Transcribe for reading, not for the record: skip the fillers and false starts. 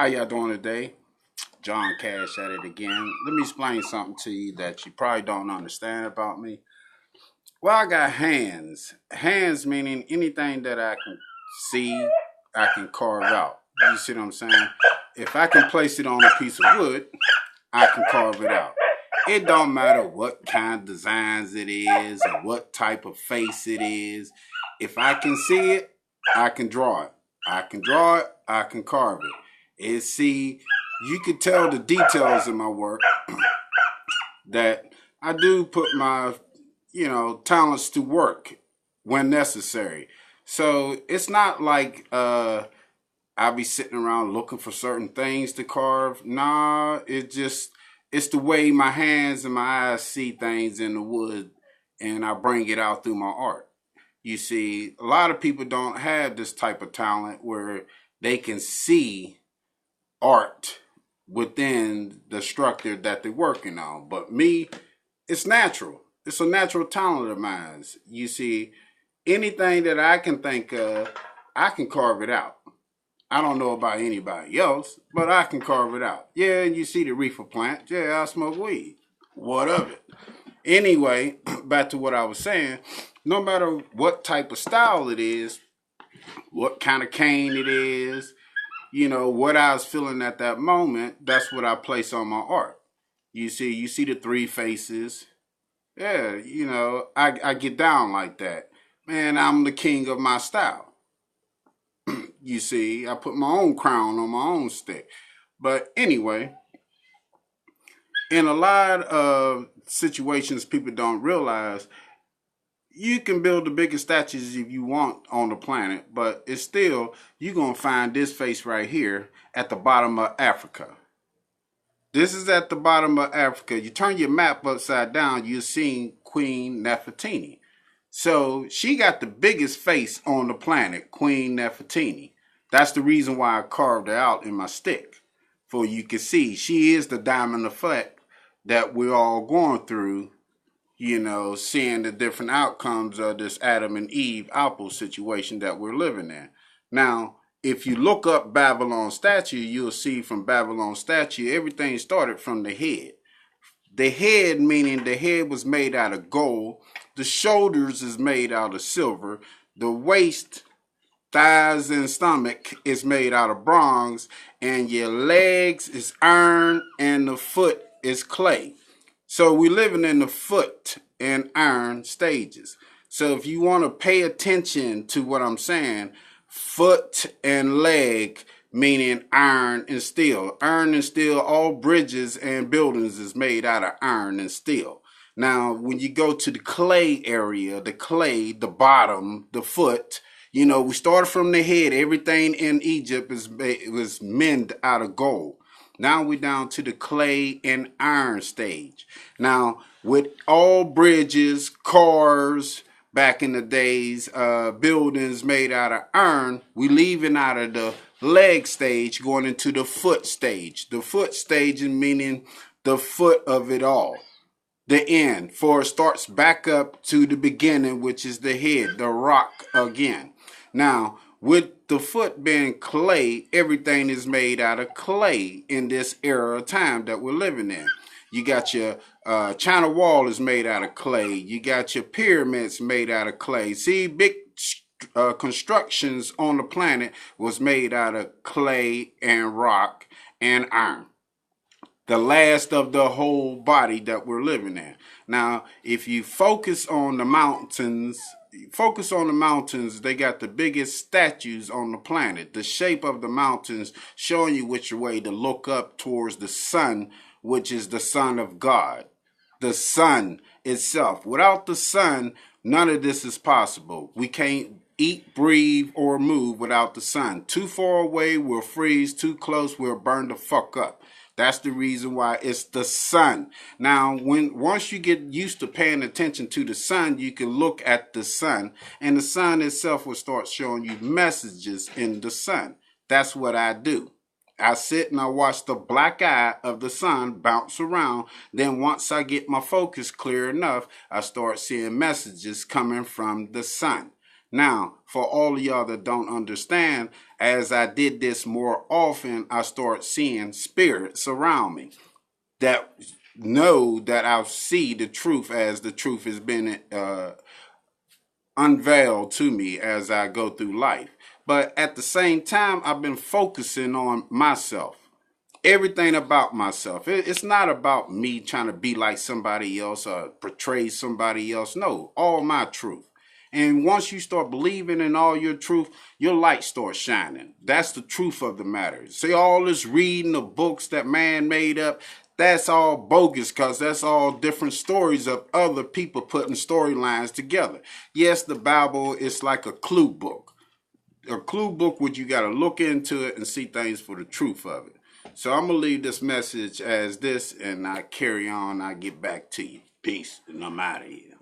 How y'all doing today? John Cash at it again. Let me explain something to you that you probably don't understand about me. Well, I got hands. Hands meaning anything that I can see, I can carve out. You see what I'm saying? If I can place it on a piece of wood, I can carve it out. It don't matter what kind of designs it is or what type of face it is. If I can see it, I can draw it. I can draw it, I can carve it. See, you could tell the details in my work that I do put my, talents to work when necessary. So it's not like I'll be sitting around looking for certain things to carve. Nah, it's the way my hands and my eyes see things in the wood, and I bring it out through my art. You see, a lot of people don't have this type of talent where they can see art within the structure that they're working on. But me, it's natural. It's a natural talent of mine. You see, anything that I can think of, I can carve it out. I don't know about anybody else, but I can carve it out. Yeah, you see the reefer plant. Yeah, I smoke weed. What of it? Anyway, back to what I was saying. No matter what type of style it is, what kind of cane it is, what I was feeling at that moment, that's what I place on my art. You see the three faces. Yeah, I get down like that. Man, I'm the king of my style. You see, I put my own crown on my own stick. But anyway, in a lot of situations people don't realize, you can build the biggest statues if you want on the planet, but it's still, you're going to find this face right here at the bottom of Africa. This is at the bottom of Africa. You turn your map upside down, you're seeing Queen Nefertiti. So she got the biggest face on the planet, Queen Nefertiti. That's the reason why I carved her out in my stick. For you can see, she is the diamond effect that we're all going through, seeing the different outcomes of this Adam and Eve apple situation that we're living in. Now, if you look up Babylon statue, you'll see from Babylon statue, everything started from the head. The head, meaning the head was made out of gold. The shoulders is made out of silver. The waist, thighs, and stomach is made out of bronze. And your legs is iron and the foot is clay. So we're living in the foot and iron stages. So if you want to pay attention to what I'm saying, foot and leg, meaning iron and steel. Iron and steel, all bridges and buildings is made out of iron and steel. Now, when you go to the clay area, the clay, the bottom, the foot, we started from the head. Everything in Egypt was mended out of gold. Now we're down to the clay and iron stage. Now, with all bridges, cars, back in the days, buildings made out of iron, we leaving out of the leg stage, going into the foot stage. The foot stage meaning the foot of it all. The end, for it starts back up to the beginning, which is the head, the rock again. Now, with the foot being clay, everything is made out of clay in this era of time that we're living in. You got your China wall is made out of clay. You got your pyramids made out of clay. See, big constructions on the planet was made out of clay and rock and iron. The last of the whole body that we're living in. Now, if you focus on the mountains, they got the biggest statues on the planet. The shape of the mountains showing you which way to look up towards the sun, which is the Son of God. The sun itself. Without the sun, none of this is possible. We can't eat, breathe, or move without the sun. Too far away, we'll freeze. Too close, we'll burn the fuck up. That's the reason why it's the sun. Now, once you get used to paying attention to the sun, you can look at the sun, and the sun itself will start showing you messages in the sun. That's what I do. I sit and I watch the black eye of the sun bounce around. Then once I get my focus clear enough, I start seeing messages coming from the sun. Now, for all of y'all that don't understand, as I did this more often, I start seeing spirits around me that know that I'll see the truth as the truth has been unveiled to me as I go through life. But at the same time, I've been focusing on myself, everything about myself. It's not about me trying to be like somebody else or portray somebody else. No, all my truth. And once you start believing in all your truth, your light starts shining. That's the truth of the matter. See, all this reading of books that man made up, that's all bogus, because that's all different stories of other people putting storylines together. Yes, the Bible is like a clue book. A clue book where you got to look into it and see things for the truth of it. So I'm going to leave this message as this, and I carry on. I get back to you. Peace, and I'm out of here.